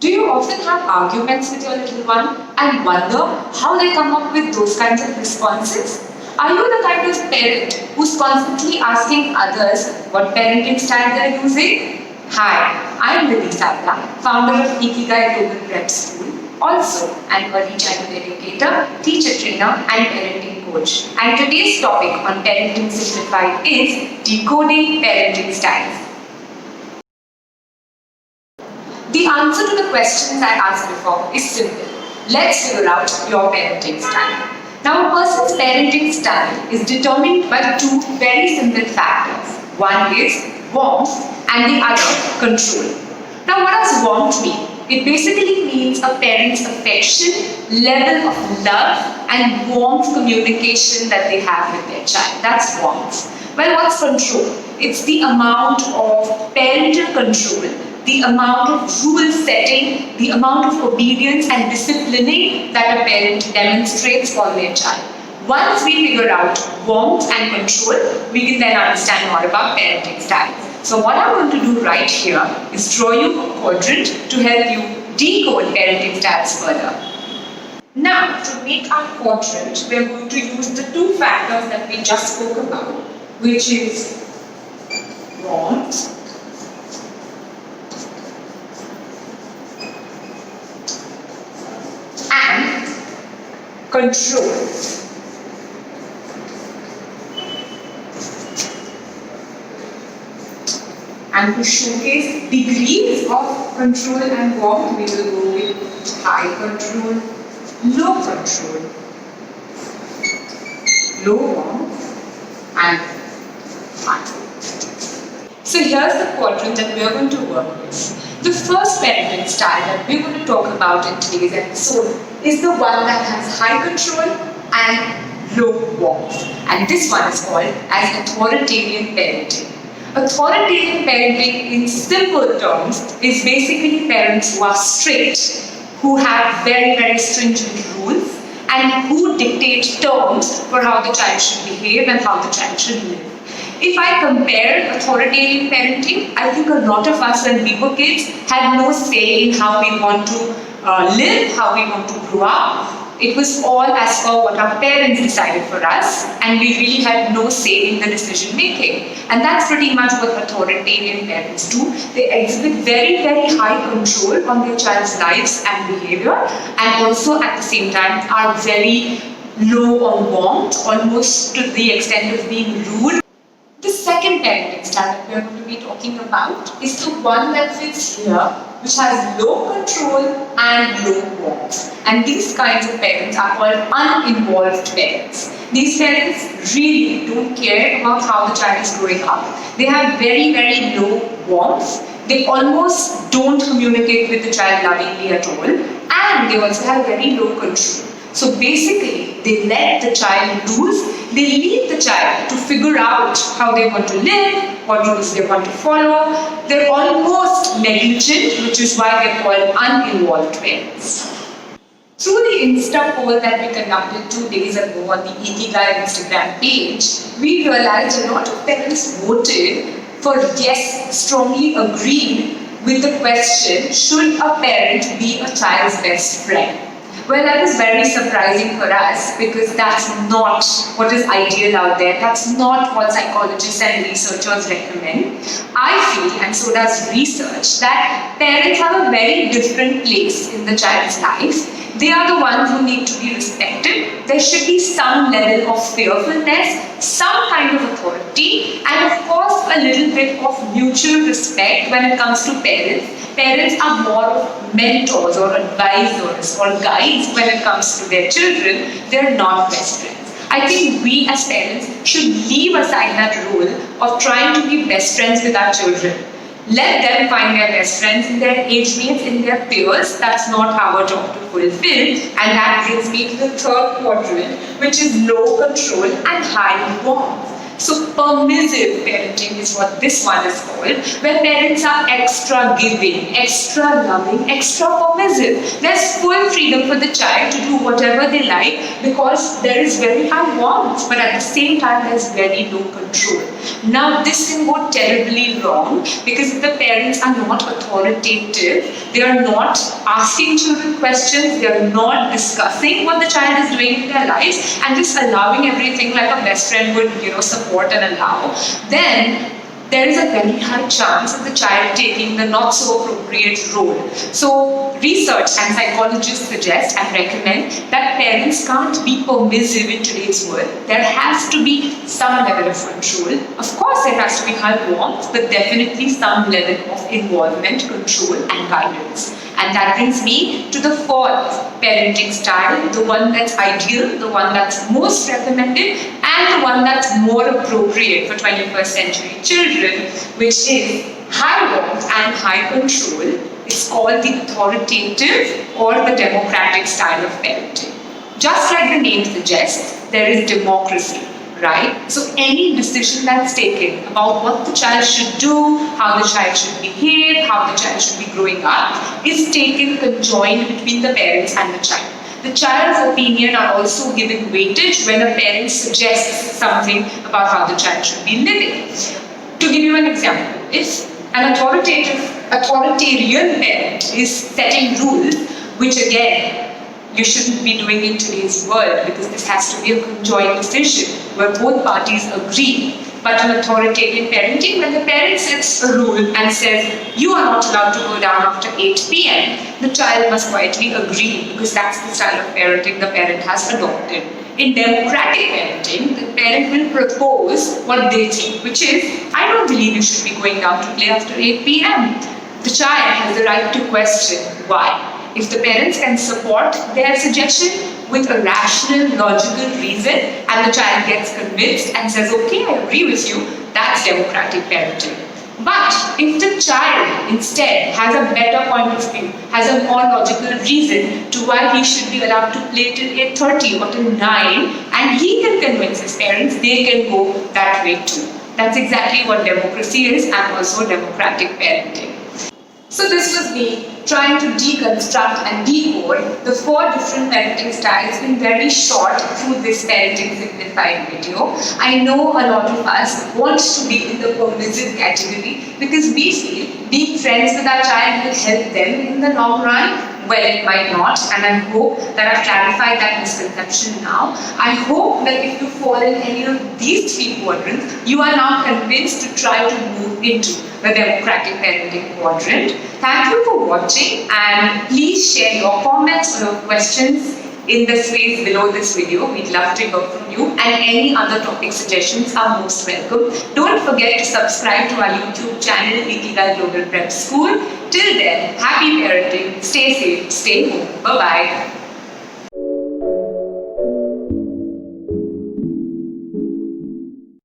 Do you often have arguments with your little one and wonder how they come up with those kinds of responses? Are you the kind of parent who's constantly asking others what parenting style they're using? Hi, I'm Riddhi Savla, founder of Ikigai Global Prep School, also an early childhood educator, teacher trainer, and parenting coach. And today's topic on Parenting Simplified is decoding parenting styles. The answer to the questions I asked before is simple. Let's figure out your parenting style. Now, a person's parenting style is determined by two very simple factors. One is warmth and the other control. Now, what does warmth mean? It basically means a parent's affection, level of love and warmth communication that they have with their child. That's warmth. Well, what's control? It's the amount of parental control, the amount of rule setting, the amount of obedience and disciplining that a parent demonstrates on their child. Once we figure out warmth and control, we can then understand more about parenting styles. So what I'm going to do right here is draw you a quadrant to help you decode parenting styles further. Now, to make our quadrant, we are going to use the two factors that we just spoke about, which is warmth and control. And to showcase degrees of control and warmth, we will go with high control, low control, low warmth, and high. So here's the quadrant that we are going to work with. The first parenting style that we're going to talk about in today's episode is the one that has high control and low warmth. And this one is called as authoritarian parenting. Authoritarian parenting, in simple terms, is basically parents who are strict, who have very, very stringent rules, and who dictate terms for how the child should behave and how the child should live. If I compare authoritarian parenting, I think a lot of us when we were kids had no say in how we want to live, how we want to grow up. It was all as per what our parents decided for us, and we really had no say in the decision making. And that's pretty much what authoritarian parents do. They exhibit very, very high control on their child's lives and behavior, and also at the same time are very low on warmth, almost to the extent of being rude. The second parenting style that we are going to be talking about is the one that fits here, which has low control and low warmth. And these kinds of parents are called uninvolved parents. These parents really don't care about how the child is growing up. They have very, very low warmth. They almost don't communicate with the child lovingly at all. And they also have very low control. So basically, they let the child loose, they leave the child to figure out how they want to live, what rules they want to follow. They're almost negligent, which is why they're called uninvolved parents. Through the Insta poll that we conducted 2 days ago on the Ikigai Instagram page, we realized a lot of parents voted for yes, strongly agreed with the question, should a parent be a child's best friend? Well, that was very surprising for us because that's not what is ideal out there. That's not what psychologists and researchers recommend. I feel, and so does research, that parents have a very different place in the child's life. They are the ones who need to be respected. There should be some level of fearfulness, some kind of authority, and of course a little bit of mutual respect when it comes to parents. Parents are more of mentors or advisors or guides when it comes to their children. They're not best friends. I think we as parents should leave aside that role of trying to be best friends with our children. Let them find their best friends in their age mates, in their peers. That's not our job to fulfill. And that brings me to the third quadrant, which is low control and high warmth. So permissive parenting is what this one is called, where parents are extra giving, extra loving, extra permissive. There's full freedom for the child to do whatever they like because there is very high warmth, but at the same time there's very low control. Now this can go terribly wrong because if the parents are not authoritative, they are not asking children questions, they are not discussing what the child is doing in their lives and just allowing everything like a best friend would, support and allow, then there is a very high chance of the child taking the not so appropriate role. So research and psychologists suggest and recommend that parents can't be permissive in today's world. There has to be some level of control. Of course, there has to be high warmth, but definitely some level of involvement, control, and guidance. And that brings me to the fourth parenting style, the one that's ideal, the one that's most recommended, and the one that's more appropriate for 21st century children, which is high warmth and high control. It's called the authoritative or the democratic style of parenting. Just like the name suggests, there is democracy. Right? So any decision that's taken about what the child should do, how the child should behave, how the child should be growing up, is taken conjoined between the parents and the child. The child's opinion are also given weightage when a parent suggests something about how the child should be living. To give you an example, if an authoritarian parent is setting rules, which again, you shouldn't be doing in today's world because this has to be a conjoined decision where both parties agree. But in authoritarian parenting, when the parent sets a rule and says, you are not allowed to go down after 8 p.m., the child must quietly agree because that's the style of parenting the parent has adopted. In democratic parenting, the parent will propose what they think, which is, I don't believe you should be going down to play after 8 p.m. The child has the right to question why. If the parents can support their suggestion with a rational, logical reason and the child gets convinced and says, okay, I agree with you, that's democratic parenting. But if the child instead has a better point of view, has a more logical reason to why he should be allowed to play till 8:30 or till 9, and he can convince his parents, they can go that way too. That's exactly what democracy is and also democratic parenting. So this was me trying to deconstruct and decode the 4 different parenting styles in very short through this parenting simplified video. I know a lot of us want to be in the permissive category because we feel being friends with our child will help them in the long run. Well, it might not, and I hope that I've clarified that misconception now. I hope that if you fall in any of these 3 quadrants, you are now convinced to try to move into the democratic parenting quadrant. Thank you for watching, and please share your comments or your questions in the space below this video. We'd love to hear from you, and any other topic suggestions are most welcome. Don't forget to subscribe to our YouTube channel, Ikigai Global Prep School. Till then, happy parenting, stay safe, stay home. Bye-bye.